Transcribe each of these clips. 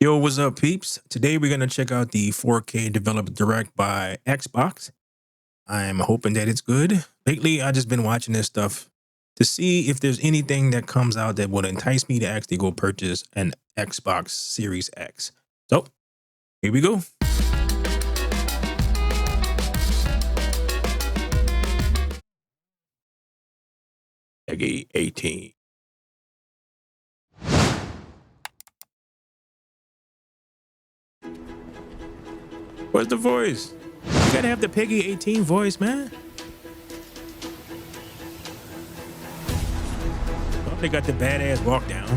Yo, what's up, peeps? Today we're going to check out the 4K Developer Direct by Xbox. I'm hoping that it's good. Lately, I just been watching this stuff to see if there's anything that comes out that would entice me to actually go purchase an Xbox Series X. So, here we go. PEGI 18. Where's the voice? You gotta have the PEGI 18 voice, man. Oh, they got the badass walk down.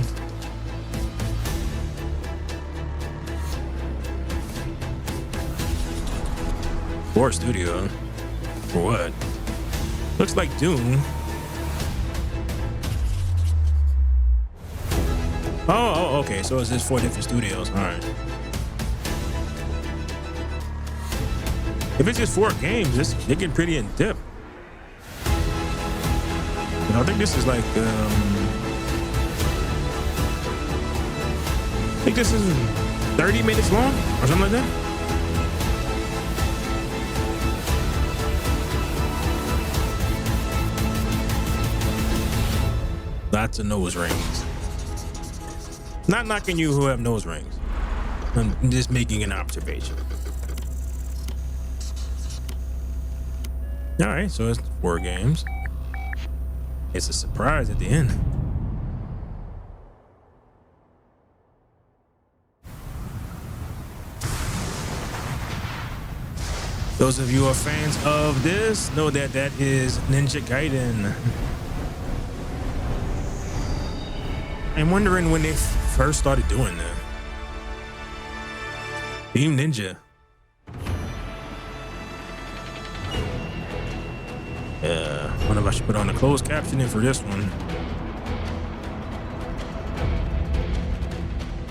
Or studio. For what? Looks like Doom. Oh, okay. So it's just 4 different studios. All right. If it's just 4 games, they get pretty in depth. But I think this is like, I think this is 30 minutes long or something like that. Lots of nose rings. Not knocking you who have nose rings. I'm just making an observation. All right, so it's 4 games. It's a surprise at the end. Those of you who are fans of this know that that is Ninja Gaiden. I'm wondering when they first started doing that. Team Ninja. I wonder if I should put on the closed captioning for this one.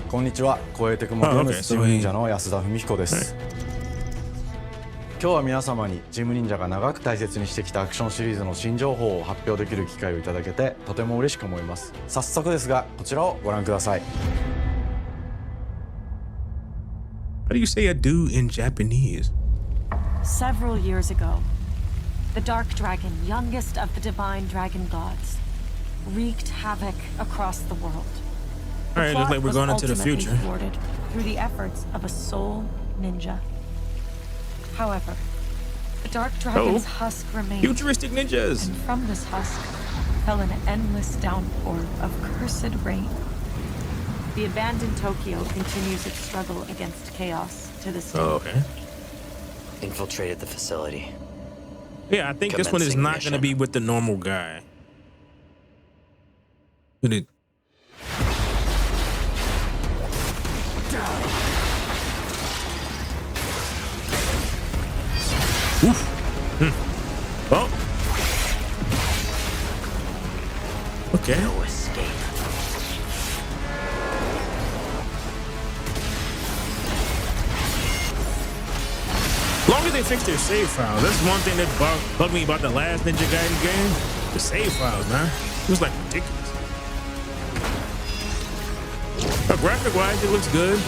こんにちは、超えてくもゲームスチーム忍者の安田文彦です。今日は皆様にチーム忍者が長く大切にしてきたアクションシリーズの新情報を発表できる機会をいただけてとても嬉しく思います。早速ですが、こちらをご覧ください。How do you say adieu in Japanese? Several years ago, the Dark Dragon, youngest of the divine dragon gods, wreaked havoc across the world. All right, looks like we're going into the future. Thwarted through the efforts of a sole ninja. However, the Dark Dragon's husk remained. Futuristic ninjas. And from this husk fell an endless downpour of cursed rain. The abandoned Tokyo continues its struggle against chaos to this day. Oh, okay. Infiltrated the facility. Yeah, I think this one is not going to be with the normal guy. Did it? Oof. Oh. Okay. No escape. As long as they fix their save files, that's one thing that bugged me about the last Ninja Gaiden game. The save files, man. It was like ridiculous. But graphic-wise, it looks good.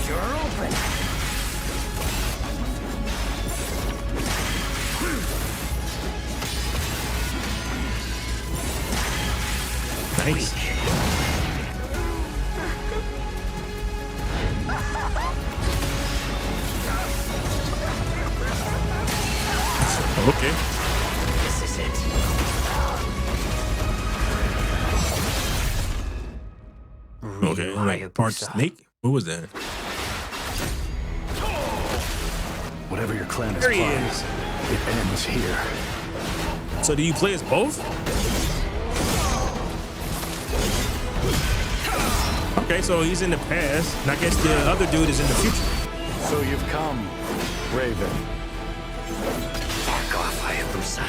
You're open. Nice. Okay. This is it. Okay, like part snake? What was that? Whatever your clan is There he plotting, is. it ends here. So do you play as both? Okay, so he's in the past, and I guess the other dude is in the future. So you've come, Raven. Back off, Hayabusa.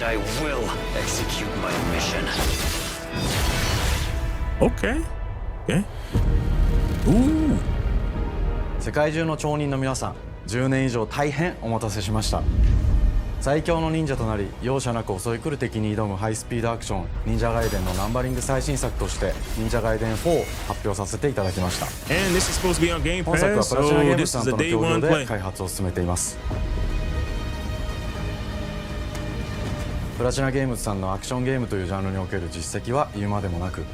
I will execute my mission. Okay. Okay. Ooh. 世界中の町人の皆さん、10年以上大変お待たせしました。最強の忍者となり容赦なく襲い来る敵に挑むハイスピードアクション忍者ガイデンのナンバリング最新作として忍者ガイデン4を発表させていただきました。 And this is supposed to be on Game 本作は Pass, プラチナ so ゲーム this ズさん is a との day 協 one 業 play. で開発を進めています。プラチナゲームズさんのアクションゲームというジャンルにおける実績は言うまでもなく、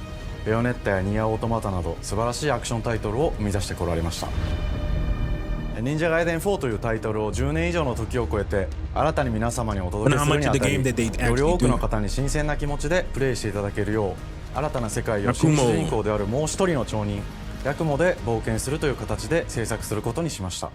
ベヨネッタやニアオートマタなど素晴らしいアクションタイトルを生み出してこられました。忍者ガイデン4というタイトルを10年以上の時を超えて新たに皆様にお届けするにあたり、より多くの方に新鮮な気持ちでプレイしていただけるよう、新たな世界を新主人公であるもう一人の町人ヤクモで冒険するという形で制作することにしました。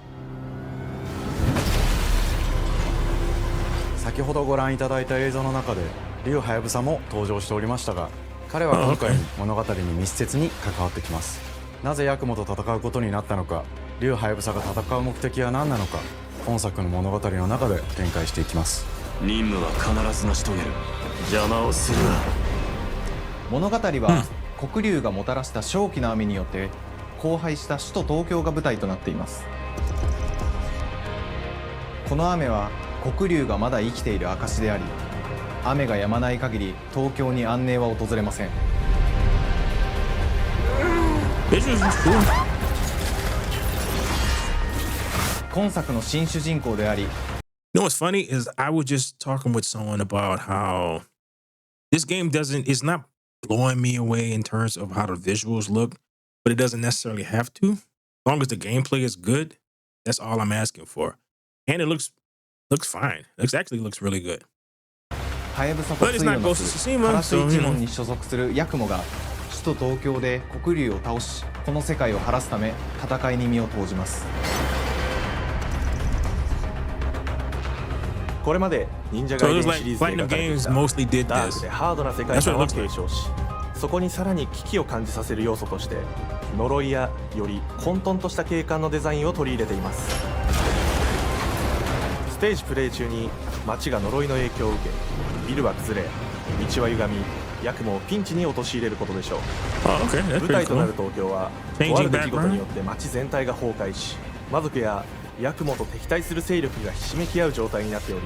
先ほどご覧いただいた映像の中で竜はやぶさも登場しておりましたが、彼は今回物語に密接に関わってきます。なぜヤクモと戦うことになったのか、竜はやぶさが戦う目的は何なのか、本作の物語の中で展開していきます。任務は必ず成し遂げる。邪魔をするな。物語は黒竜がもたらした正気の雨によって荒廃した首都東京が舞台となっています。この雨は黒竜がまだ生きている証であり、雨が止まない限り東京に安寧は訪れません。今作の新主人公であり、 You know what's funny is I was just talking with someone about how this game it's not blowing me away in terms of how the visuals look, but it doesn't necessarily have to. As long as the gameplay is good, that's all I'm asking for. And it looks fine. It actually looks really good. はやぶさと対をなすカラス一門に所属するヤクモが首都東京で黒竜を倒し、この世界を晴らすため戦いに身を投じます。これまで忍者ガイデンシリーズで描かれてきたダークでハードな世界観を継承し、そこにさらに危機を感じさせる要素として呪いやより混沌とした景観のデザインを取り入れています。ステージプレイ中に街が呪いの影響を受け、ビルは崩れ、道は歪み、ヤクモをピンチに陥れることでしょう。舞台となる東京はとある出来事によって街全体が崩壊し、魔族やヤクモと敵対する勢力がひしめき合う状態になっており、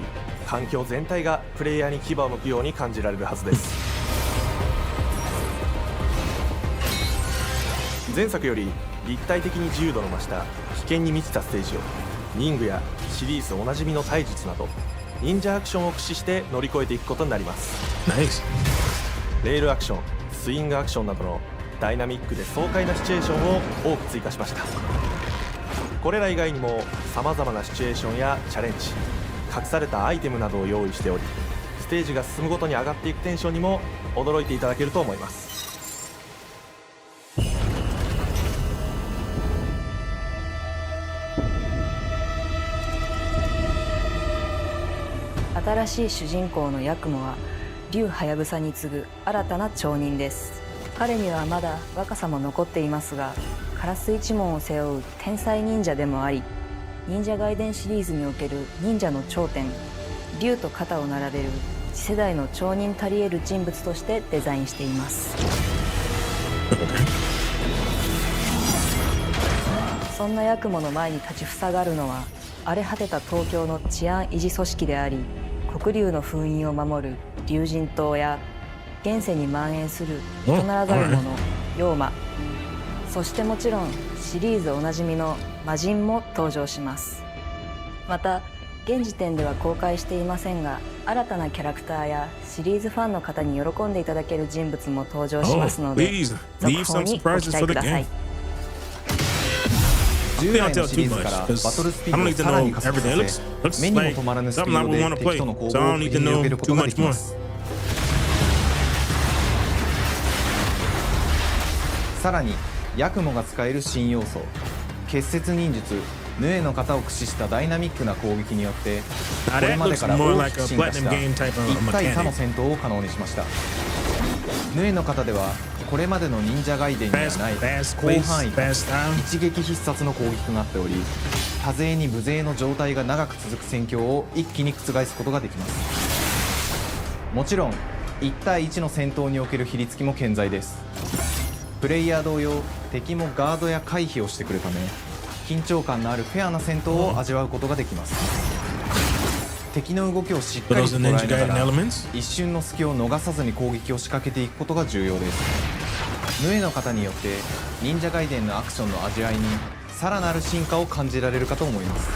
環境全体がプレイヤーに牙を向くように感じられるはずです。前作より立体的に自由度の増した危険に満ちたステージを忍具やシリーズおなじみの体術など忍者アクションを駆使して乗り越えていくことになります。レールアクション、スイングアクションなどのダイナミックで爽快なシチュエーションを多く追加しました。これら以外にもさまざまなシチュエーションやチャレンジ、隠されたアイテムなどを用意しており、ステージが進むごとに上がっていくテンションにも驚いていただけると思います。新しい主人公のヤクモは竜はやぶさに次ぐ新たな町人です。彼にはまだ若さも残っていますが、カラス一門を背負う天才忍者でもあり、忍者ガイデンシリーズにおける忍者の頂点、竜と肩を並べる次世代の町人たり得る人物としてデザインしています。そんなヤクモの前に立ちふさがるのは荒れ果てた東京の治安維持組織であり、黒竜の封印を守る竜神島や現世に蔓延する人ならざる者妖魔、そしてもちろんシリーズおなじみの魔人も登場します。また現時点では公開していませんが、新たなキャラクターやシリーズファンの方に喜んでいただける人物も登場しますので、続報にご期待ください。従来のシリーズからバトルスピードをさらに加速させ、目にも止まらぬスピードで敵との攻防を繰り広げることができます。さらにヤクモが使える新要素、結節忍術ヌエの型を駆使したダイナミックな攻撃によって、これまでから大きく進化した1対他の戦闘を可能にしました。ヌエの型ではこれまでの忍者ガイデンにはない広範囲か一撃必殺の攻撃となっており、多勢に無勢の状態が長く続く戦況を一気に覆すことができます。もちろん1対1の戦闘における比率も健在です。プレイヤー同様、敵もガードや回避をしてくるため、緊張感のあるフェアな戦闘を味わうことができます。敵の動きをしっかりと捉えながら一瞬の隙を逃さずに攻撃を仕掛けていくことが重要です。ヌエの方によって忍者ガイデンのアクションの味わいにさらなる進化を感じられるかと思います。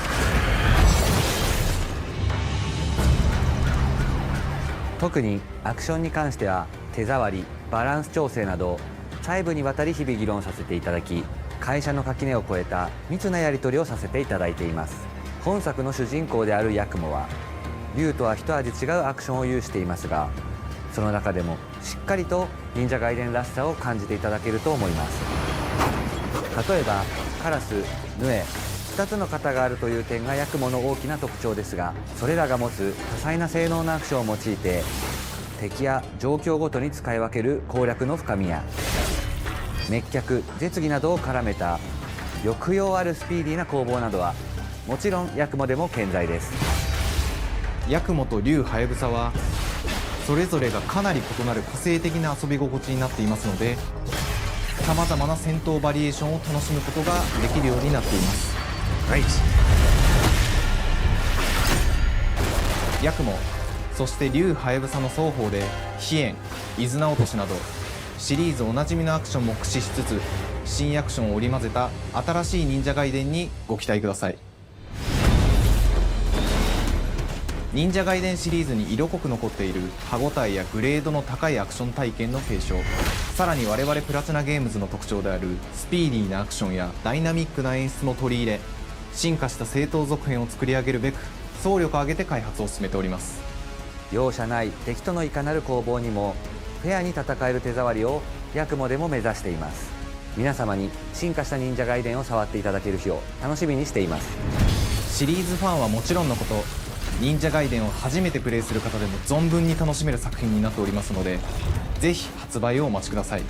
特にアクションに関しては手触り、バランス調整など細部にわたり日々議論させていただき、会社の垣根を越えた密なやり取りをさせていただいています。本作の主人公であるヤクモは竜とは一味違うアクションを有していますが、その中でもしっかりと忍者ガイデンらしさを感じていただけると思います。例えばカラス、ヌエ2つの型があるという点がヤクモの大きな特徴ですが、それらが持つ多彩な性能のアクションを用いて敵や状況ごとに使い分ける攻略の深みや滅却、絶技などを絡めた抑揚あるスピーディーな攻防などはもちろんヤクモでも健在です。ヤクモと竜ハヤブサはそれぞれがかなり異なる個性的な遊び心地になっていますので、さまざまな戦闘バリエーションを楽しむことができるようになっています。ヤクモ、そして竜ハヤブサの双方で飛燕、伊豆名落としなどシリーズおなじみのアクションも駆使しつつ新アクションを織り交ぜた新しい忍者ガイデンにご期待ください。忍者ガイデンシリーズに色濃く残っている歯ごたえやグレードの高いアクション体験の継承、さらに我々プラチナゲームズの特徴であるスピーディーなアクションやダイナミックな演出も取り入れ、進化した正当続編を作り上げるべく総力を挙げて開発を進めております。容赦ない敵とのいかなる攻防にもフェアに戦える手触りをヤクモでも目指しています。皆様に進化した忍者ガイデンを触っていただける日を楽しみにしています。シリーズファンはもちろんのこと、忍者ガイデンを初めてプレイする方でも存分に楽しめる作品になっておりますので、ぜひ発売をお待ちください。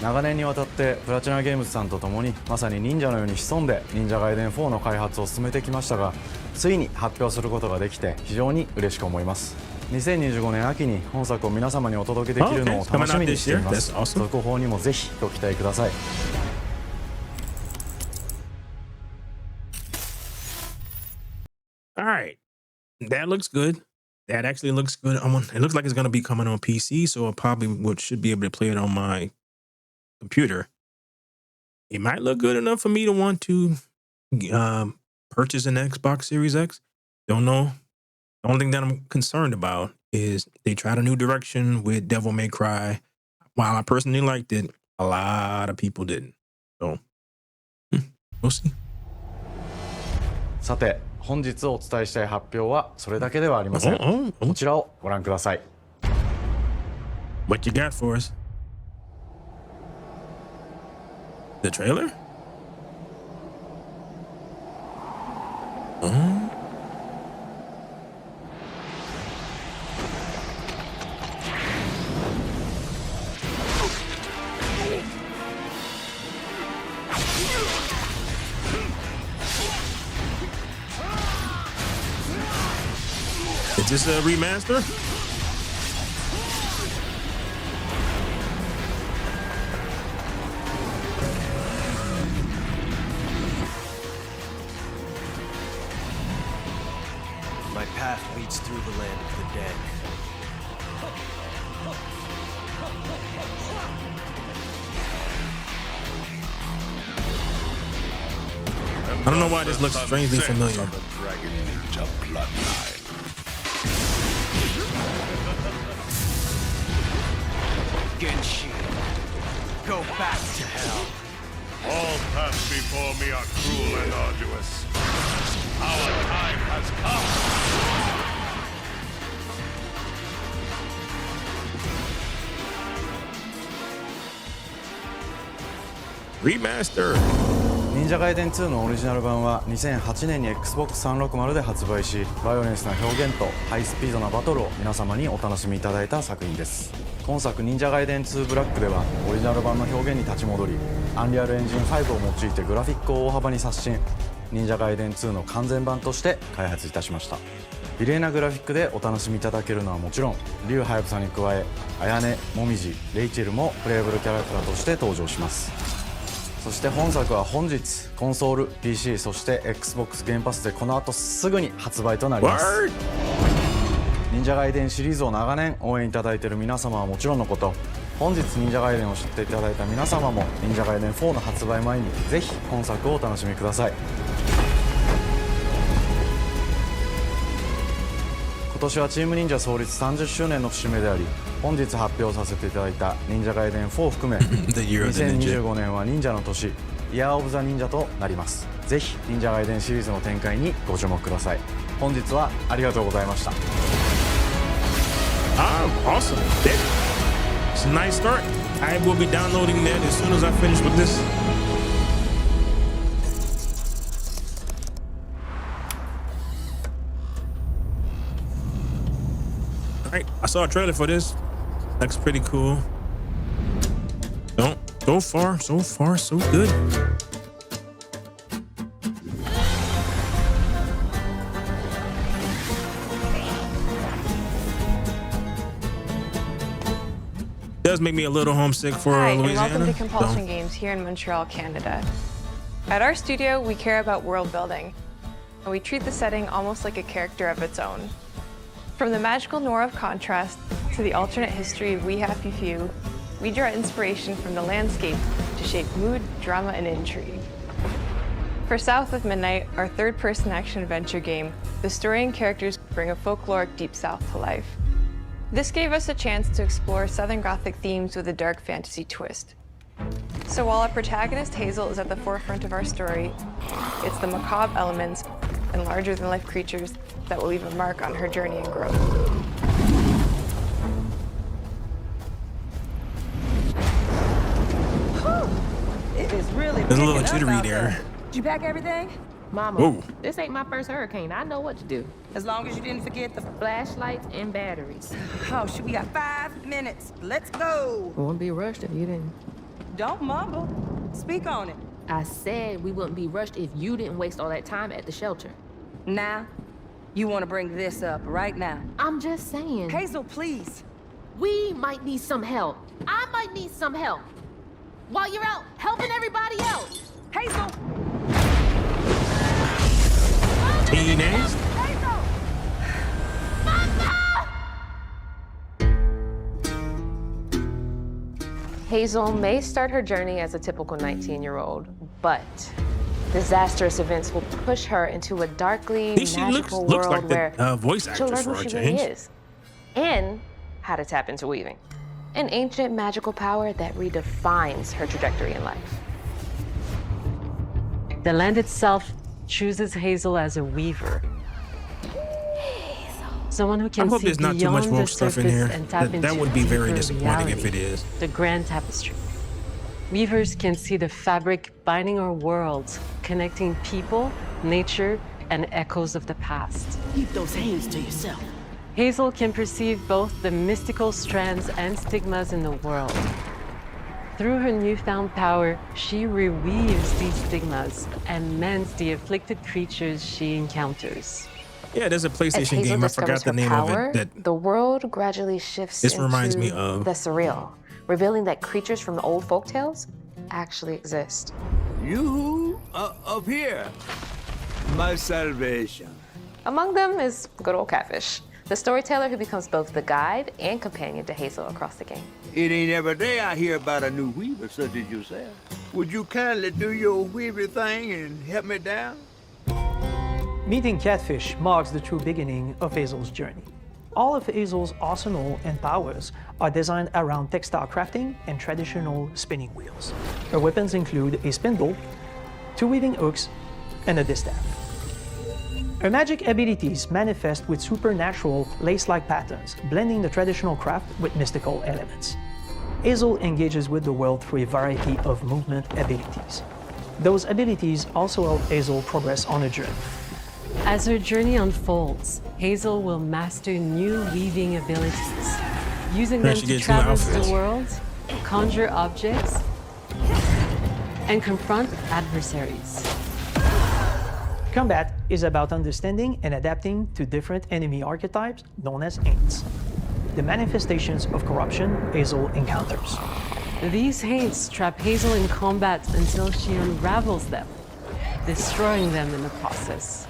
長年にわたってプラチナゲームズさんと共にまさに忍者のように潜んで忍者ガイデン4の開発を進めてきましたが、ついに発表することができて非常に嬉しく思います。2025年秋に本作を皆様にお届けできるのを楽しみにしています。続報にもぜひご期待ください。Alright, that looks good. That actually looks good. It looks like it's going to be coming on PC, so I probably should be able to play it on my computer. It might look good enough for me to want to purchase an Xbox Series X. Don't know. The only thing that I'm concerned about is they tried a new direction with Devil May Cry. While I personally liked it, a lot of people didn't. So, we'll see. さて、本日お伝えしたい発表はそれだけではありません。こちらをご覧ください。What you got for us? The trailer? Is this a remaster? My path leads through the land of the dead. I don't know why this looks strangely familiar. Genshin, go back to hell. All paths before me are cruel and arduous. Our time has come. Remaster. 忍者ガイデン2のオリジナル版は2008年に Xbox360 で発売し、バイオレンスな表現とハイスピードなバトルを皆様にお楽しみいただいた作品です。今作忍者ガイデン2ブラックではオリジナル版の表現に立ち戻り、アンリアルエンジン5を用いてグラフィックを大幅に刷新、忍者ガイデン2の完全版として開発いたしました。美麗なグラフィックでお楽しみいただけるのはもちろん、竜ハヤブサに加え、綾音、もみじ、レイチェルもプレイブルキャラクターとして登場します。そして本作は本日コンソール PC そして XBOX ゲームパスでこの後すぐに発売となります。忍者ガイデンシリーズを長年応援いただいている皆様はもちろんのこと、本日忍者ガイデンを知っていただいた皆様も忍者ガイデン4の発売前にぜひ本作をお楽しみください。今年はチーム忍者創立30周年の節目であり、本日発表させていただいた忍者ガイデン4含め2025年は忍者の年、イヤーオブザ忍者となります。ぜひ忍者ガイデンシリーズの展開にご注目ください。本日はありがとうございました。Awesome. It's a nice start. I will be downloading that as soon as I finish with this. Alright, I saw a trailer for this. Looks pretty cool. So far, so good. Does make me a little homesick for Louisiana. And welcome to Compulsion Games here in Montreal, Canada. At our studio, we care about world building, and we treat the setting almost like a character of its own. From the magical noir of contrast to the alternate history of We Happy Few, we draw inspiration from the landscape to shape mood, drama, and intrigue. For South of Midnight, our third-person action-adventure game, the story and characters bring a folkloric Deep South to life. This gave us a chance to explore Southern Gothic themes with a dark fantasy twist. So while our protagonist Hazel is at the forefront of our story, it's the macabre elements and larger-than-life creatures that will leave a mark on her journey and growth. It is really There's a little jittery there. Did you pack everything? Mama, whoa. This ain't my first hurricane. I know what to do. As long as you didn't forget the flashlights and batteries. Oh, shit, we got 5 minutes. Let's go. We wouldn't be rushed if you didn't. Don't mumble. Speak on it. I said we wouldn't be rushed if you didn't waste all that time at the shelter. Now, you want to bring this up right now? I'm just saying. Hazel, please. We might need some help. I might need some help. While you're out helping everybody else. Hazel! Teenage? Hazel may start her journey as a typical 19-year-old, but disastrous events will push her into a darkly magical world like where voice she'll learn for who a she really change. is and how to tap into weaving, an ancient magical power that redefines her trajectory in life. The land itself chooses Hazel as a weaver. Someone who can I hope see there's not too much beyond the woke stuff in here. surface and tap That into would be very deeper disappointing if reality, it is. the grand tapestry. Weavers can see the fabric binding our worlds, connecting people, nature, and echoes of the past. Keep those hands to yourself. Hazel can perceive both the mystical strands and stigmas in the world. Through her newfound power, she reweaves these stigmas and mends the afflicted creatures she encounters. Yeah, there's a PlayStation game. I forgot the name power, of it. The world gradually shifts This into reminds me of the surreal, revealing that creatures from the old folktales actually exist. You up here, my salvation. Among them is good old Catfish, the storyteller who becomes both the guide and companion to Hazel across the game. It ain't every day I hear about a new weaver such as yourself. Would you kindly do your weaver thing and help me down? Meeting Catfish marks the true beginning of Hazel's journey. All of Hazel's arsenal and powers are designed around textile crafting and traditional spinning wheels. Her weapons include a spindle, 2 weaving hooks, and a distaff. Her magic abilities manifest with supernatural lace-like patterns, blending the traditional craft with mystical elements. Hazel engages with the world through a variety of movement abilities. Those abilities also help Hazel progress on a journey. As her journey unfolds, Hazel will master new weaving abilities, using them to traverse the world, conjure objects, and confront adversaries. Combat is about understanding and adapting to different enemy archetypes known as Aints, the manifestations of corruption Hazel encounters. These haints trap Hazel in combat until she unravels them, destroying them in the process.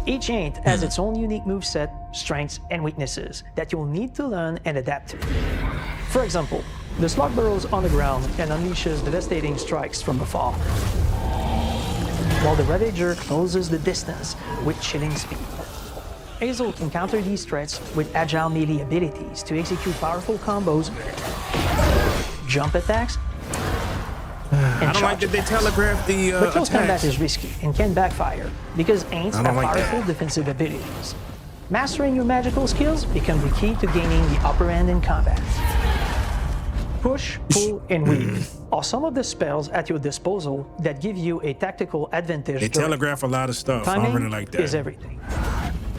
Each haint has its own unique moveset, strengths, and weaknesses that you'll need to learn and adapt to. For example, the slug burrows on the ground and unleashes devastating strikes from afar, while the Ravager closes the distance with chilling speed. Hazel can counter these threats with agile melee abilities to execute powerful combos, jump attacks, I don't like that they telegraph the But close combat attacks. is risky and can backfire because aints I have don't like powerful that. defensive abilities. Mastering your magical skills become the key to gaining the upper hand in combat. Push, pull, and weave are some of the spells at your disposal that give you a tactical advantage. They telegraph a lot of stuff. I don't Timing really like that. is everything.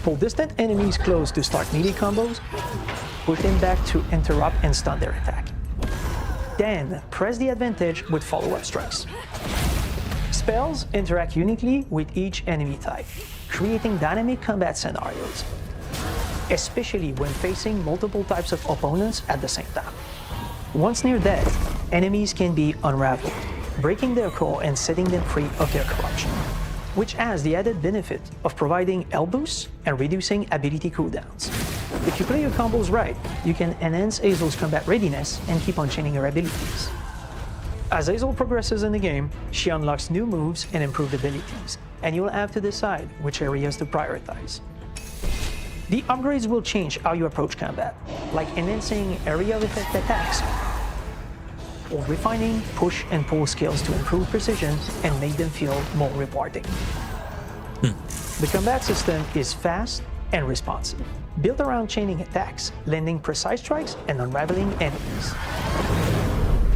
Pull distant enemies close to start melee combos, push them back to interrupt and stun their attack. Then press the advantage with follow-up strikes. Spells interact uniquely with each enemy type, creating dynamic combat scenarios, especially when facing multiple types of opponents at the same time. Once near death, enemies can be unraveled, breaking their core and setting them free of their corruption, which has the added benefit of providing health boosts and reducing ability cooldowns. If you play your combos right, you can enhance Hazel's combat readiness and keep on chaining her abilities. As Hazel progresses in the game, she unlocks new moves and improved abilities, and you'll have to decide which areas to prioritize. The upgrades will change how you approach combat, like enhancing area of effect attacks, or refining push and pull skills to improve precision and make them feel more rewarding. The combat system is fast and responsive, built around chaining attacks, landing precise strikes, and unraveling enemies.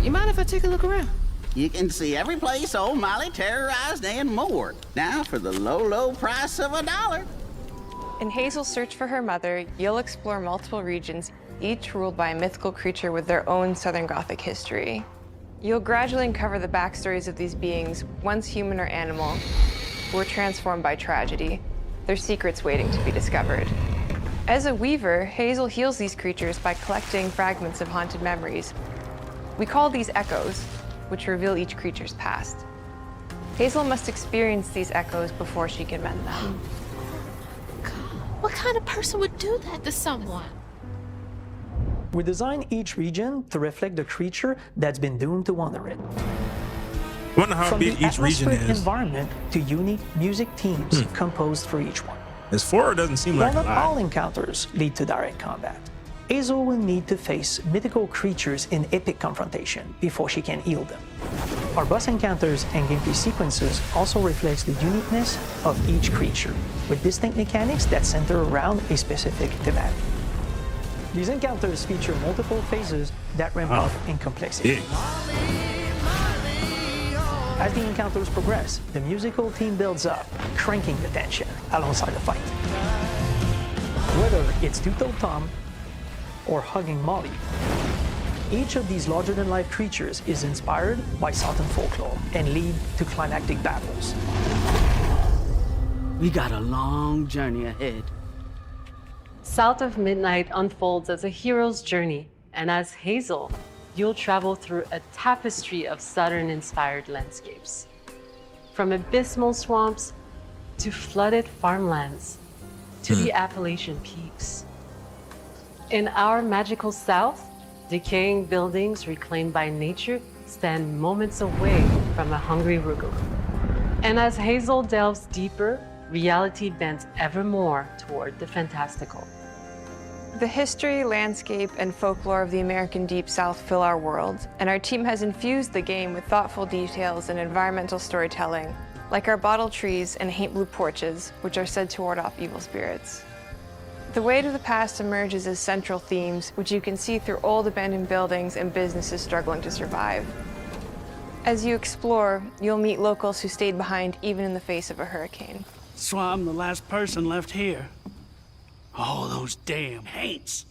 You mind if I take a look around? You can see every place old Molly terrorized and more. Now for the low, low price of $1. In Hazel's search for her mother, you'll explore multiple regions, each ruled by a mythical creature with their own Southern Gothic history. You'll gradually uncover the backstories of these beings, once human or animal, who were transformed by tragedy, their secrets waiting to be discovered. As a weaver, Hazel heals these creatures by collecting fragments of haunted memories. We call these echoes, which reveal each creature's past. Hazel must experience these echoes before she can mend them. What kind of person would do that to someone? We design each region to reflect the creature that's been doomed to wander it. I wonder how From big the each region atmospheric is. environment to unique music themes composed for each one. As 4 doesn't seem While like a not all lot. encounters lead to direct combat, Hazel will need to face mythical creatures in epic confrontation before she can heal them. Our boss encounters and gameplay sequences also reflects the uniqueness of each creature, with distinct mechanics that center around a specific thematic. These encounters feature multiple phases that ramp up in complexity. As the encounters progress, the musical theme builds up, cranking the tension alongside the fight. Whether it's Two-Toed Tom or hugging Molly, each of these larger-than-life creatures is inspired by Southern folklore and lead to climactic battles. We got a long journey ahead. South of Midnight unfolds as a hero's journey, and as Hazel, you'll travel through a tapestry of Southern-inspired landscapes. From abysmal swamps to flooded farmlands to the Appalachian peaks. In our magical South, decaying buildings reclaimed by nature stand moments away from a hungry Rugal. And as Hazel delves deeper, reality bends ever more toward the fantastical. The history, landscape, and folklore of the American Deep South fill our world, and our team has infused the game with thoughtful details and environmental storytelling, like our bottle trees and haint blue porches, which are said to ward off evil spirits. The weight of the past emerges as central themes, which you can see through old abandoned buildings and businesses struggling to survive. As you explore, you'll meet locals who stayed behind even in the face of a hurricane. So I'm the last person left here. All those damn haints.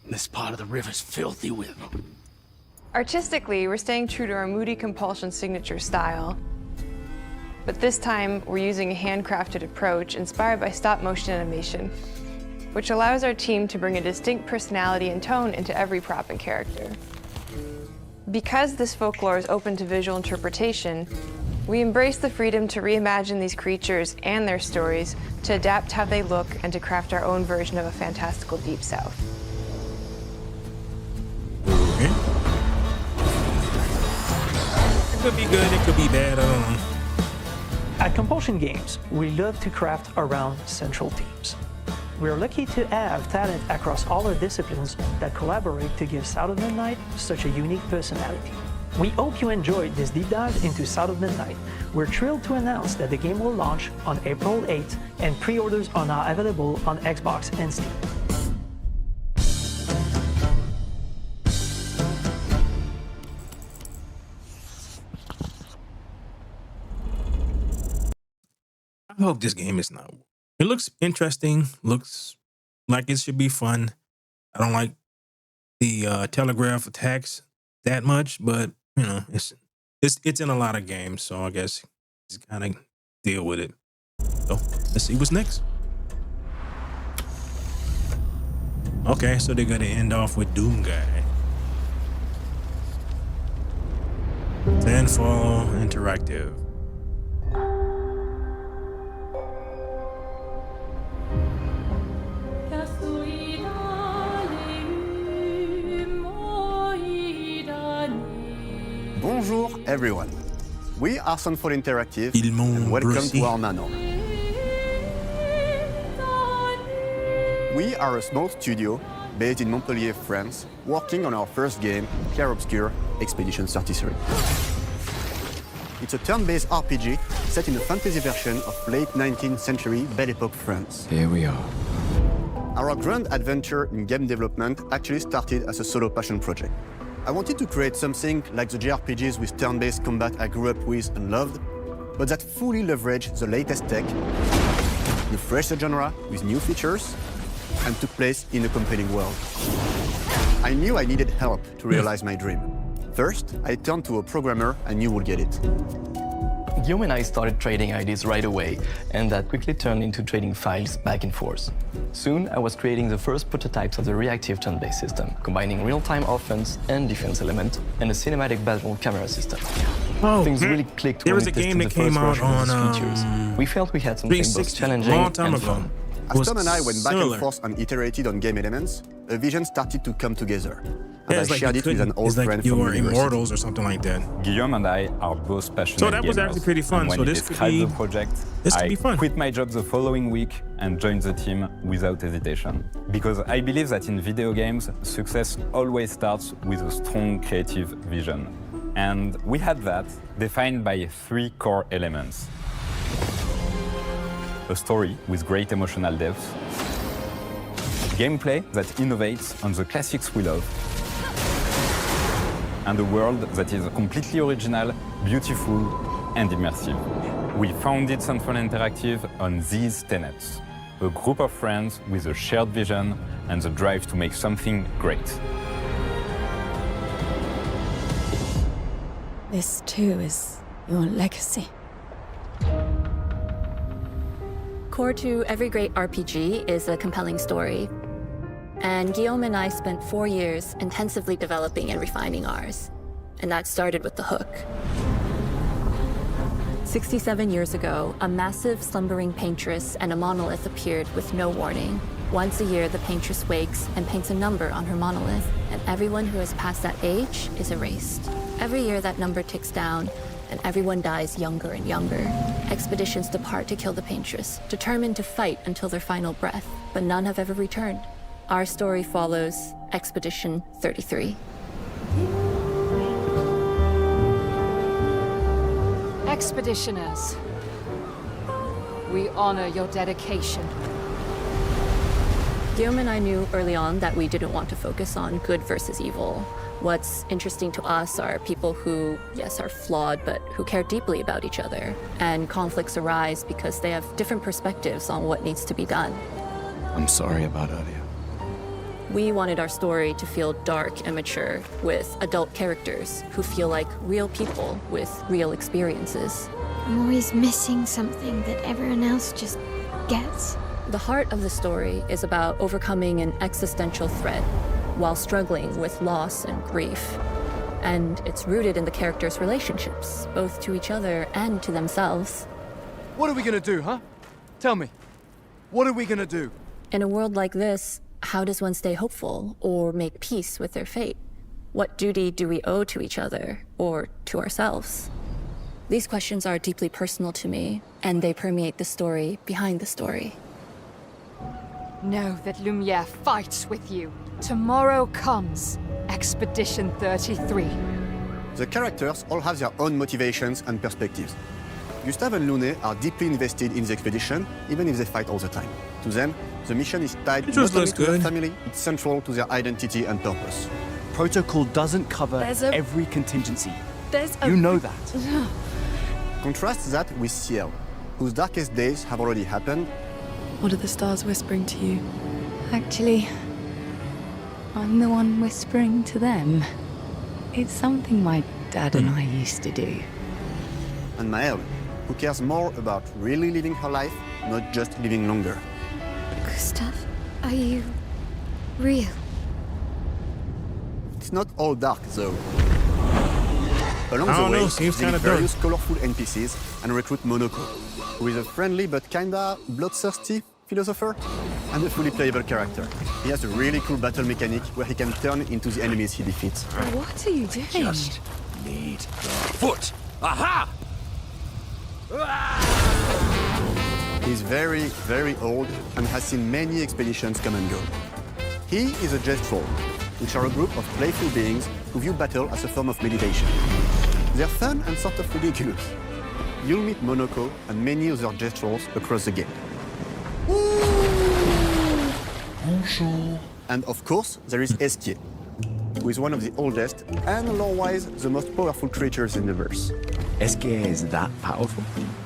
This part of the river's filthy with them. Artistically, we're staying true to our Moody Compulsion signature style. But this time, we're using a handcrafted approach inspired by stop-motion animation. which allows our team to bring a distinct personality and tone into every prop and character. Because this folklore is open to visual interpretation, we embrace the freedom to reimagine these creatures and their stories, to adapt how they look, and to craft our own version of a fantastical Deep South. Okay. It could be good, it could be bad, I don't know. At Compulsion Games, we love to craft around central themes. We're lucky to have talent across all our disciplines that collaborate to give South of Midnight such a unique personality. We hope you enjoyed this deep dive into South of Midnight. We're thrilled to announce that the game will launch on April 8th, and pre-orders are now available on Xbox and Steam. I hope this game is not. It looks interesting, looks like it should be fun. I don't like the telegraph attacks that much, but you know, it's in a lot of games, so I guess just kind of deal with it. So let's see what's next. Okay, so they're gonna end off with Doomguy. Landfall Interactive. Bonjour everyone. We are Sunfall Interactive and welcome to our manor. We are a small studio based in Montpellier, France, working on our first game, Clair Obscur Expedition 33. It's a turn-based RPG set in a fantasy version of late 19th century Belle Epoque France. Here we are. Our grand adventure in game development actually started as a solo passion project. I wanted to create something like the JRPGs with turn-based combat I grew up with and loved, but that fully leveraged the latest tech, refreshed the genre with new features, and took place in a compelling world. I knew I needed help to realize my dream. First, I turned to a programmer I knew would get it. Guillaume and I started trading ideas right away, and that quickly turned into trading files back and forth. Soon, I was creating the first prototypes of the reactive turn-based system, combining real-time offense and defense element, and a cinematic battle camera system. Things really clicked when we tested the first version of these features. We felt we had something both challenging and fun. As Tom and I went back and forth and iterated on game elements, a vision started to come together. And I shared it with an old friend from university. Immortals or something like that. Guillaume and I are both passionate So that was gamers. actually pretty fun. And when So he this could described be the project, fun. I quit my job the following week and joined the team without hesitation. Because I believe that in video games, success always starts with a strong creative vision. And we had that, defined by 3 core elements. A story with great emotional depth, gameplay that innovates on the classics we love, and a world that is completely original, beautiful, and immersive. We founded Sunfall Interactive on these tenets: a group of friends with a shared vision and the drive to make something great. This too is your legacy. Core to every great RPG is a compelling story. And Guillaume and I spent 4 years intensively developing and refining ours. And that started with the hook. 67 years ago, a massive slumbering paintress and a monolith appeared with no warning. Once a year, the paintress wakes and paints a number on her monolith, and everyone who has passed that age is erased. Every year, that number ticks down, and everyone dies younger and younger. Expeditions depart to kill the paintress, determined to fight until their final breath, but none have ever returned. Our story follows Expedition 33. Expeditioners, we honor your dedication. Guillaume and I knew early on that we didn't want to focus on good versus evil. What's interesting to us are people who, yes, are flawed, but who care deeply about each other. And conflicts arise because they have different perspectives on what needs to be done. I'm sorry about Aria. We wanted our story to feel dark and mature, with adult characters who feel like real people with real experiences. I'm always missing something that everyone else just gets. The heart of the story is about overcoming an existential threat while struggling with loss and grief. And it's rooted in the characters' relationships, both to each other and to themselves. What are we gonna do, huh? Tell me. What are we gonna do? In a world like this, how does one stay hopeful or make peace with their fate? What duty do we owe to each other or to ourselves? These questions are deeply personal to me, and they permeate the story behind the story. Know that Lumiere fights with you. Tomorrow comes Expedition 33. The characters all have their own motivations and perspectives. Gustave and Lune are deeply invested in the expedition, even if they fight all the time. To them, the mission is tied not only to their family, it's central to their identity and purpose. Protocol doesn't cover every contingency. You know that. Contrast that with Ciel, whose darkest days have already happened. What are the stars whispering to you? Actually, I'm the one whispering to them. It's something my dad and I used to do. And Maëlle, who cares more about really living her life, not just living longer. Gustave, are you real? It's not all dark, though. Along the way, they meet various colorful NPCs and recruit Monoko, who is a friendly but kinda bloodthirsty philosopher and a fully playable character. He has a really cool battle mechanic where he can turn into the enemies he defeats. What are you doing? Just need the foot. Aha! He's very, very old and has seen many expeditions come and go. He is a Jest Troll, which are a group of playful beings who view battle as a form of meditation. They're fun and sort of ridiculous. You'll meet Monoko and many other Jest Trolls across the game. Bonjour. And of course, there is Esquier, who is one of the oldest and lore-wise the most powerful creatures in the verse. Esquier is that powerful?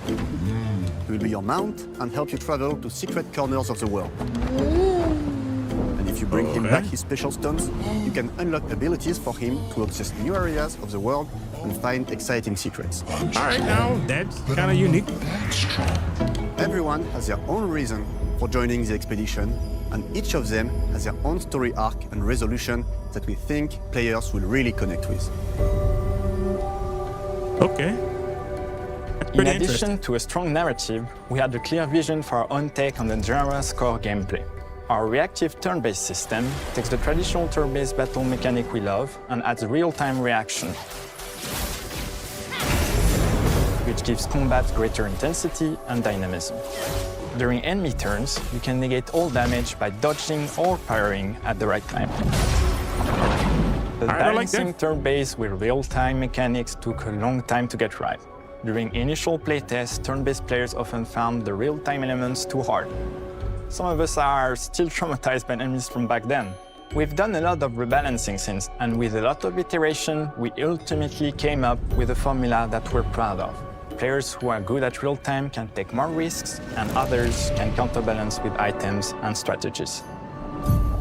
He will be your mount and help you travel to secret corners of the world. And if you bring him back his special stones, you can unlock abilities for him to access new areas of the world and find exciting secrets. Alright, now that's kind of unique. Everyone has their own reason for joining the expedition, and each of them has their own story arc and resolution that we think players will really connect with. Okay. In addition to a strong narrative, we had a clear vision for our own take on the genre's core gameplay. Our reactive turn-based system takes the traditional turn-based battle mechanic we love and adds real-time reaction, which gives combat greater intensity and dynamism. During enemy turns, you can negate all damage by dodging or parrying at the right time. The balancing turn-based with real-time mechanics took a long time to get right. During initial playtests, turn-based players often found the real-time elements too hard. Some of us are still traumatized by enemies from back then. We've done a lot of rebalancing since, and with a lot of iteration, we ultimately came up with a formula that we're proud of. Players who are good at real-time can take more risks, and others can counterbalance with items and strategies.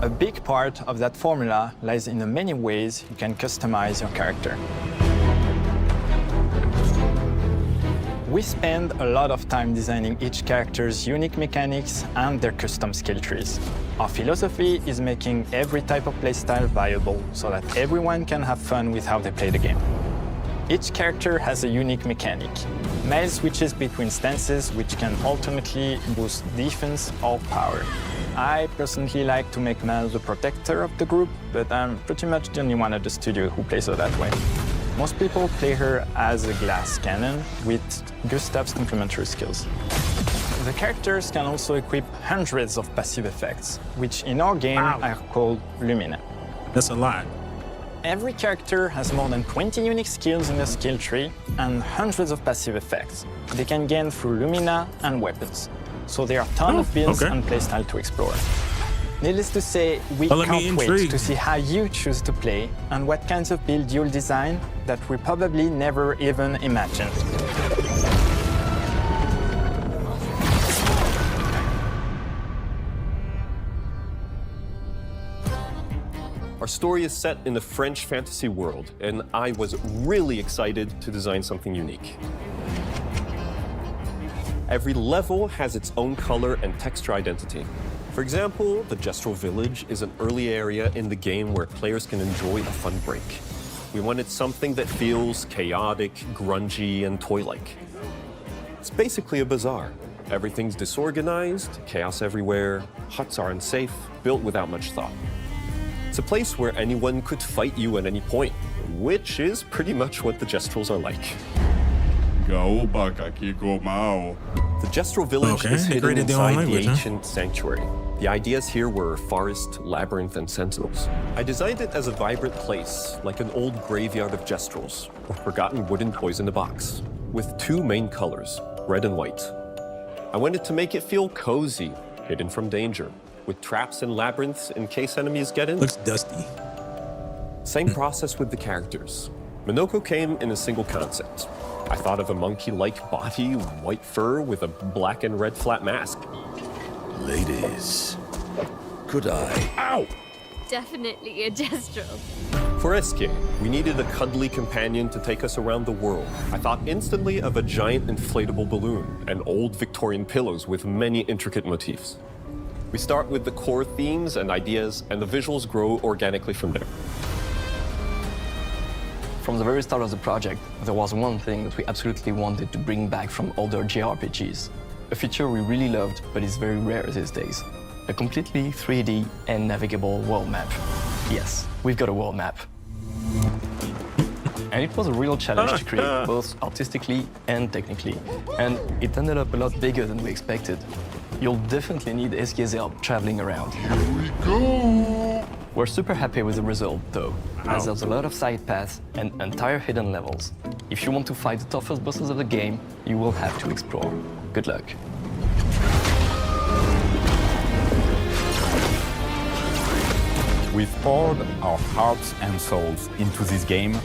A big part of that formula lies in the many ways you can customize your character. We spend a lot of time designing each character's unique mechanics and their custom skill trees. Our philosophy is making every type of playstyle viable so that everyone can have fun with how they play the game. Each character has a unique mechanic. Maëlle switches between stances which can alternately boost defense or power. I personally like to make Maëlle the protector of the group, but I'm pretty much the only one at the studio who plays her that way. Most people play her as a glass cannon with Gustave's complementary skills. The characters can also equip hundreds of passive effects, which in our game are called Lumina. That's a lot. Every character has more than 20 unique skills in their skill tree and hundreds of passive effects. They can gain through Lumina and weapons. So there are a ton of builds and playstyle to explore. Needless to say, we can't wait to see how you choose to play and what kinds of build you'll design that we probably never even imagined. Our story is set in the French fantasy world, and I was really excited to design something unique. Every level has its own color and texture identity. For example, the Jestral Village is an early area in the game where players can enjoy a fun break. We wanted something that feels chaotic, grungy, and toy-like. It's basically a bazaar. Everything's disorganized, chaos everywhere, huts are unsafe, built without much thought. It's a place where anyone could fight you at any point, which is pretty much what the Jestrals are like. The Jestral Village is hidden inside the ancient sanctuary. The ideas here were forest, labyrinth, and sentinels. I designed it as a vibrant place, like an old graveyard of Jestrals, or forgotten wooden toys in a box, with two main colors, red and white. I wanted to make it feel cozy, hidden from danger, with traps and labyrinths in case enemies get in. Looks dusty. Same process with the characters. Minoko came in a single concept. I thought of a monkey-like body, white fur with a black and red flat mask. Ladies, could I? Ow! Definitely a Jestral. For Eske, we needed a cuddly companion to take us around the world. I thought instantly of a giant inflatable balloon and old Victorian pillows with many intricate motifs. We start with the core themes and ideas, and the visuals grow organically from there. From the very start of the project, there was one thing that we absolutely wanted to bring back from older JRPGs. A feature we really loved, but is very rare these days. A completely 3D and navigable world map. Yes, we've got a world map. And it was a real challenge to create, both artistically and technically. And it ended up a lot bigger than we expected. You'll definitely need Eske's help traveling around. Here we go! We're super happy with the result, though, as there's a lot of side paths and entire hidden levels. If you want to fight the toughest bosses of the game, you will have to explore. Good luck. We've poured our hearts and souls into this game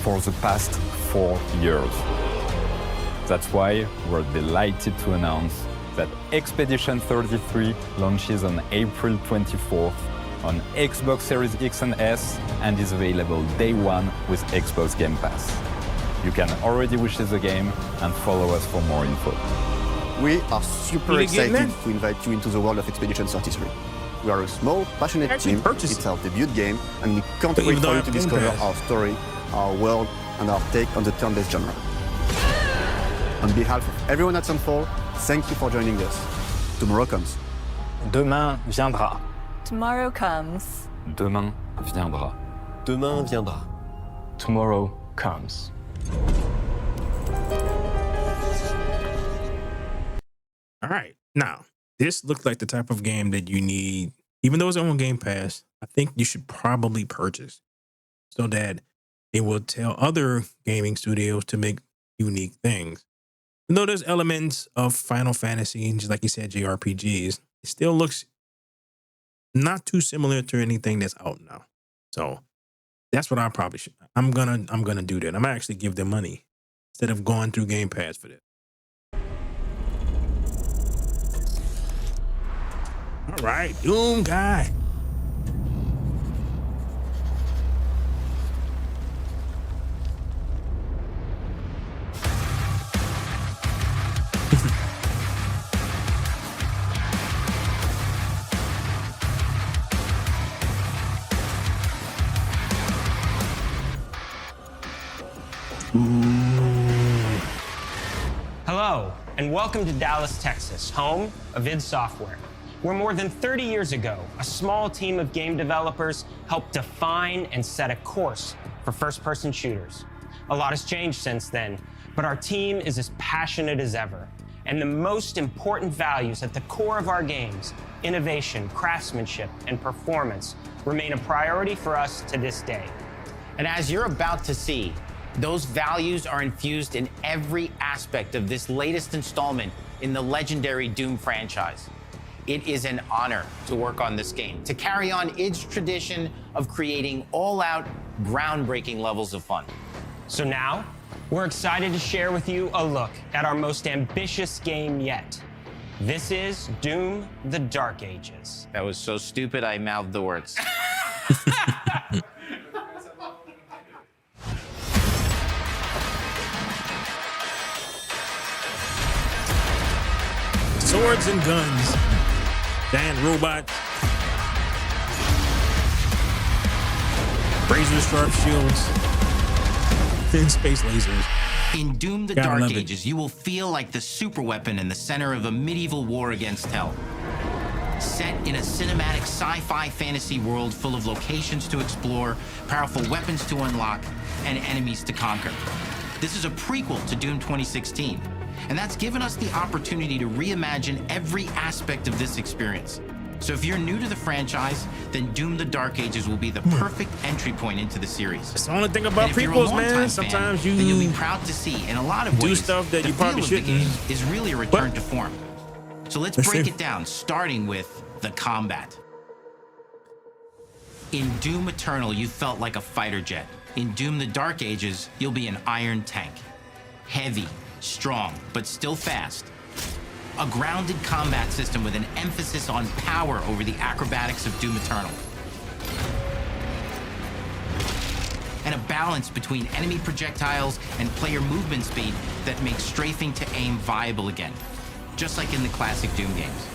for the past 4 years. That's why we're delighted to announce that Expedition 33 launches on April 24th on Xbox Series X and S and is available day one with Xbox Game Pass. You can already wishlist the game and follow us for more info. We are super excited to invite you into the world of Expedition 33. We are a small, passionate team. It's our debut game, and we can't wait for you to discover our story, our world, and our take on the turn-based genre. On behalf of everyone at Sunfall, thank you for joining us. Tomorrow comes. Demain viendra. Tomorrow comes. Demain viendra. Demain viendra. Tomorrow comes. All right. Now, this looks like the type of game that you need, even though it's on Game Pass, I think you should probably purchase so that it will tell other gaming studios to make unique things. Even though there's elements of Final Fantasy, just like you said, JRPGs, it still looks not too similar to anything that's out now. So that's what I probably should. I'm gonna do that. I'm gonna actually give them money instead of going through Game Pass for this. All right, Doom guy. Hello, and welcome to Dallas, Texas, home of id Software, where more than 30 years ago, a small team of game developers helped define and set a course for first-person shooters. A lot has changed since then, but our team is as passionate as ever. And the most important values at the core of our games, innovation, craftsmanship, and performance, remain a priority for us to this day. And as you're about to see, those values are infused in every aspect of this latest installment in the legendary Doom franchise. It is an honor to work on this game, to carry on id's tradition of creating all-out, groundbreaking levels of fun. So now, we're excited to share with you a look at our most ambitious game yet. This is Doom: The Dark Ages. That was so stupid, I mouthed the words. Swords and guns. Giant robots. Razor sharp shields. Thin space lasers. In Doom the Gotta Dark love it. Ages, you will feel like the superweapon in the center of a medieval war against hell. Set in a cinematic sci-fi fantasy world full of locations to explore, powerful weapons to unlock, and enemies to conquer. This is a prequel to Doom 2016, and that's given us the opportunity to reimagine every aspect of this experience. So if you're new to the franchise, then Doom the Dark Ages will be the perfect entry point into the series. It's the only thing about And if you're a prequels, longtime man. fan, Sometimes then you'll be you proud to see, in a lot of do ways, stuff that the you probably feel of the shouldn't. game is really a return to form. So let's Let's break see. it down, starting with the combat. In Doom Eternal, you felt like a fighter jet. In Doom the Dark Ages, you'll be an iron tank. Heavy, strong, but still fast. A grounded combat system with an emphasis on power over the acrobatics of Doom Eternal. And a balance between enemy projectiles and player movement speed that makes strafing to aim viable again, just like in the classic Doom games.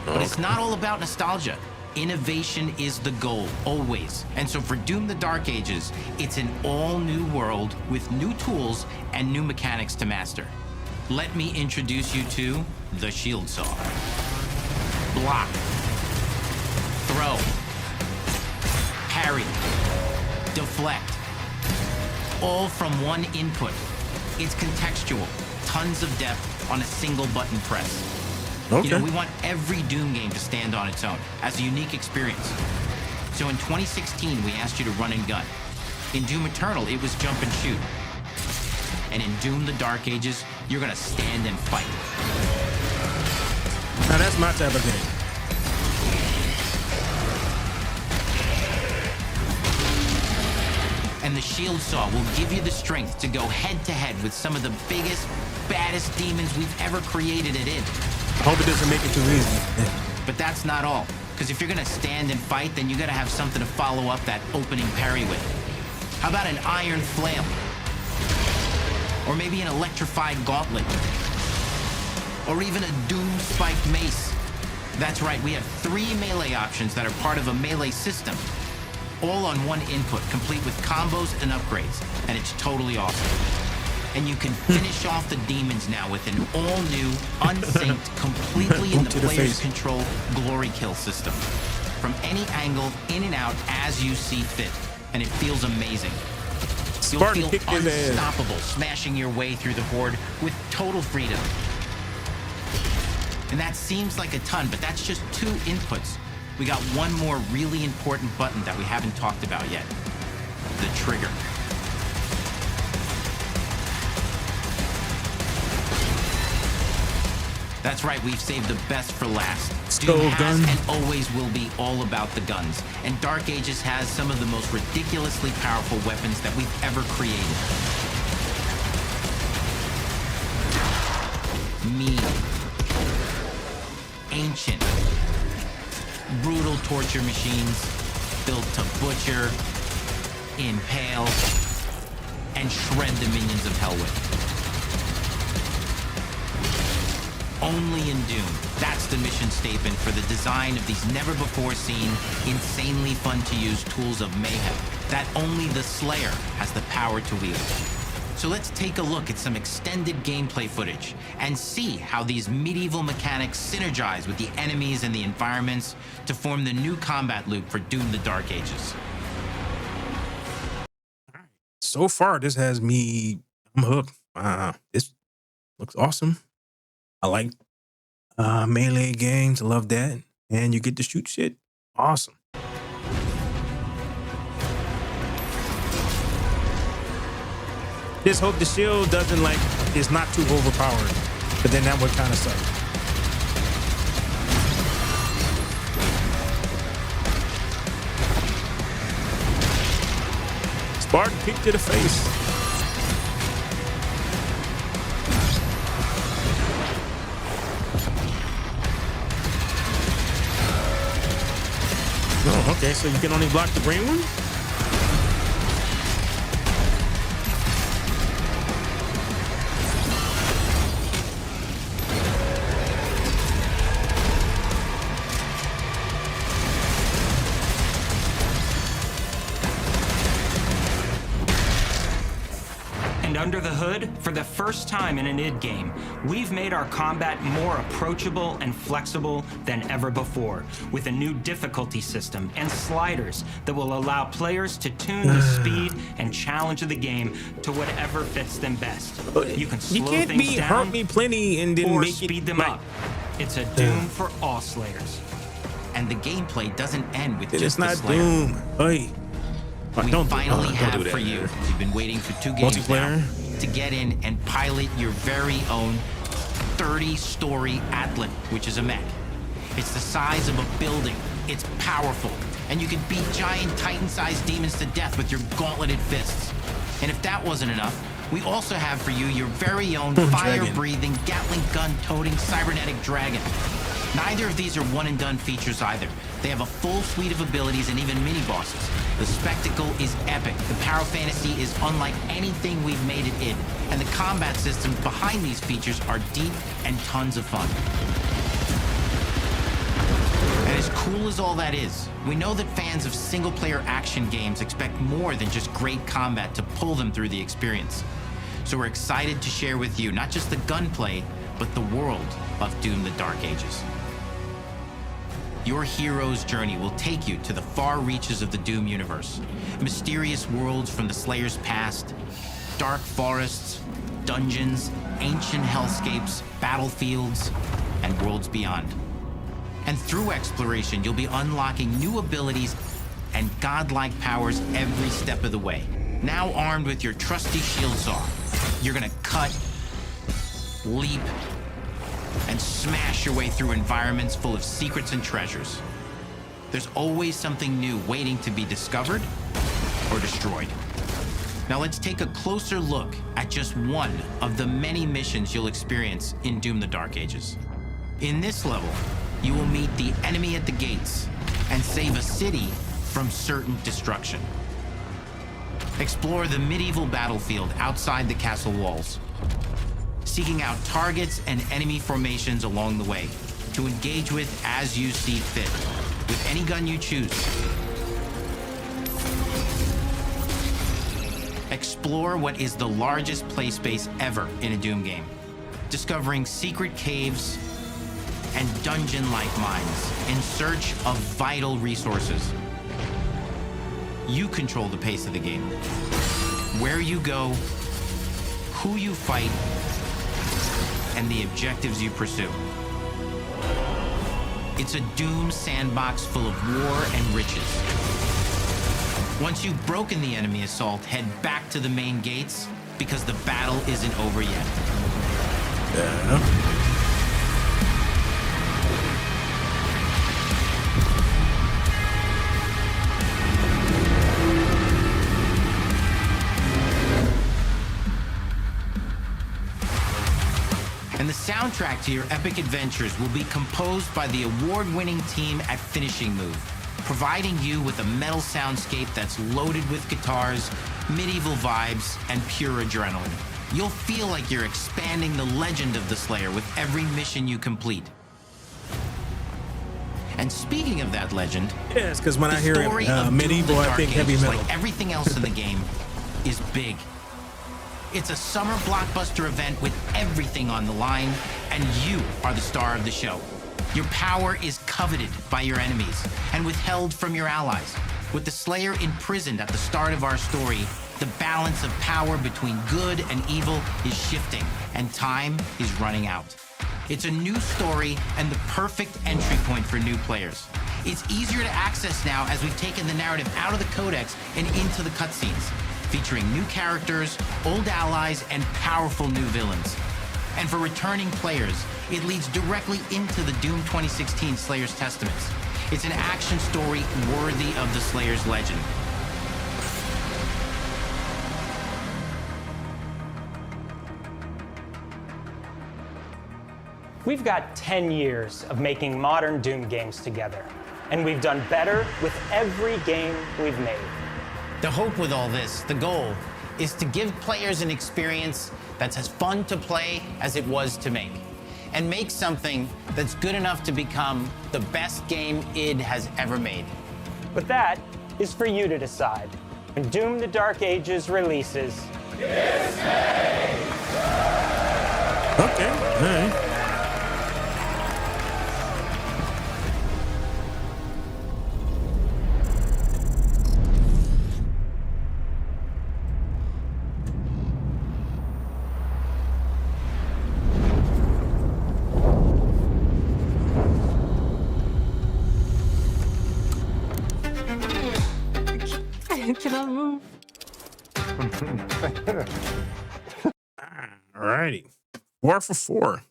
But it's not all about nostalgia. Innovation is the goal, always. And so for Doom the Dark Ages, it's an all-new world with new tools and new mechanics to master. Let me introduce you to the Shield Saw. Block. Throw. Parry. Deflect. All from one input. It's contextual, tons of depth on a single button press. Okay. You know, we want every Doom game to stand on its own as a unique experience. So in 2016, we asked you to run and gun. In Doom Eternal, it was jump and shoot. And in Doom the Dark Ages, you're gonna stand and fight. Now that's my type of game. And the Shield Saw will give you the strength to go head to head with some of the biggest, baddest demons we've ever created it in. I hope it doesn't make it too easy. But that's not all. Because if you're gonna stand and fight, then you gotta have something to follow up that opening parry with. How about an iron flail? Or maybe an electrified gauntlet? Or even a Doom spiked mace? That's right, we have 3 melee options that are part of a melee system. All on one input, complete with combos and upgrades. And it's totally awesome. And you can finish off the demons now with an all-new, unsynced, completely in the player's control glory kill system. From any angle, in and out, as you see fit. And it feels amazing. You'll Spartan feel kicked his ass. unstoppable, smashing your way through the horde with total freedom. And that seems like a ton, but that's just 2 inputs. We got one more really important button that we haven't talked about yet. The trigger. That's right, we've saved the best for last. Doom has and always will be all about the guns. And Dark Ages has some of the most ridiculously powerful weapons that we've ever created. Mean. Ancient. Brutal torture machines built to butcher, impale, and shred the minions of hell with. Only in Doom. That's the mission statement for the design of these never-before-seen, insanely fun-to-use tools of mayhem that only the Slayer has the power to wield. So let's take a look at some extended gameplay footage and see how these medieval mechanics synergize with the enemies and the environments to form the new combat loop for Doom the Dark Ages. So far, this has me. I'm hooked. This looks awesome. I like melee games. I love that. And you get to shoot shit. Awesome. Just hope the shield doesn't it's not too overpowered. But then that would kind of suck. Spartan kick to the face. Oh, okay, so you can only block the green one? Under the hood, for the first time in an id game, we've made our combat more approachable and flexible than ever before, with a new difficulty system and sliders that will allow players to tune the speed and challenge of the game to whatever fits them best. You can slow things down hurt me plenty and then or make speed it them up. It's a Doom for all Slayers. And the gameplay doesn't end with it's just not the Slayer. Doom. Hey. We finally have for you. You've been waiting for 2 games now to get in and pilot your very own 30-story Atlan, which is a mech. It's the size of a building. It's powerful, and you can beat giant Titan-sized demons to death with your gauntleted fists. And if that wasn't enough, we also have for you your very own fire-breathing, Gatling gun-toting cybernetic dragon. Neither of these are one-and-done features either. They have a full suite of abilities and even mini-bosses. The spectacle is epic. The Power Fantasy is unlike anything we've made it in. And the combat systems behind these features are deep and tons of fun. And as cool as all that is, we know that fans of single-player action games expect more than just great combat to pull them through the experience. So we're excited to share with you not just the gunplay, but the world of Doom: The Dark Ages. Your hero's journey will take you to the far reaches of the Doom universe. Mysterious worlds from the Slayer's past, dark forests, dungeons, ancient hellscapes, battlefields, and worlds beyond. And through exploration, you'll be unlocking new abilities and godlike powers every step of the way. Now armed with your trusty shield saw, you're gonna cut, leap, and smash your way through environments full of secrets and treasures. There's always something new waiting to be discovered or destroyed. Now let's take a closer look at just one of the many missions you'll experience in Doom: The Dark Ages. In this level, you will meet the enemy at the gates and save a city from certain destruction. Explore the medieval battlefield outside the castle walls, seeking out targets and enemy formations along the way to engage with as you see fit, with any gun you choose. Explore what is the largest play space ever in a Doom game, discovering secret caves and dungeon-like mines in search of vital resources. You control the pace of the game, where you go, who you fight, and the objectives you pursue. It's a Doom sandbox full of war and riches. Once you've broken the enemy assault, head back to the main gates, because the battle isn't over yet. And the soundtrack to your epic adventures will be composed by the award-winning team at Finishing Move, providing you with a metal soundscape that's loaded with guitars, medieval vibes, and pure adrenaline. You'll feel like you're expanding the legend of the Slayer with every mission you complete. And speaking of that legend, yes, because when I hear medieval, I think heavy metal. Like everything else in the game, is big. It's a summer blockbuster event with everything on the line, and you are the star of the show. Your power is coveted by your enemies and withheld from your allies. With the Slayer imprisoned at the start of our story, the balance of power between good and evil is shifting, and time is running out. It's a new story and the perfect entry point for new players. It's easier to access now as we've taken the narrative out of the codex and into the cutscenes, featuring new characters, old allies, and powerful new villains. And for returning players, it leads directly into the Doom 2016 Slayer's Testaments. It's an action story worthy of the Slayer's legend. We've got 10 years of making modern Doom games together, and we've done better with every game we've made. The hope with all this, the goal, is to give players an experience that's as fun to play as it was to make, and make something that's good enough to become the best game id has ever made. But that is for you to decide. When Doom: The Dark Ages releases Okay, all right. I cannot move. Alrighty. 4 for 4.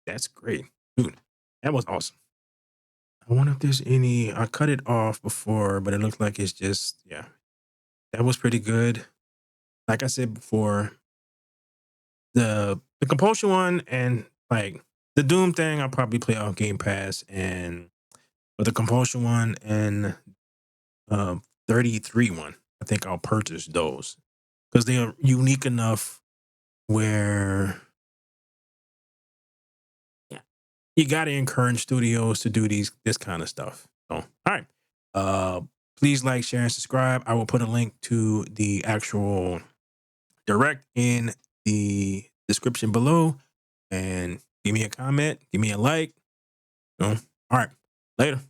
That's great. Dude, that was awesome. I wonder if there's any. I cut it off before, but it looks like it's just, yeah. That was pretty good. Like I said before, the compulsion one and like the Doom thing, I'll probably play off Game Pass, and but the compulsion one and 33 one, I think I'll purchase those because they are unique enough where you got to encourage studios to do this kind of stuff. So, all right. Please like, share, and subscribe. I will put a link to the actual direct in the description below. And give me a comment. Give me a like. So, all right. Later.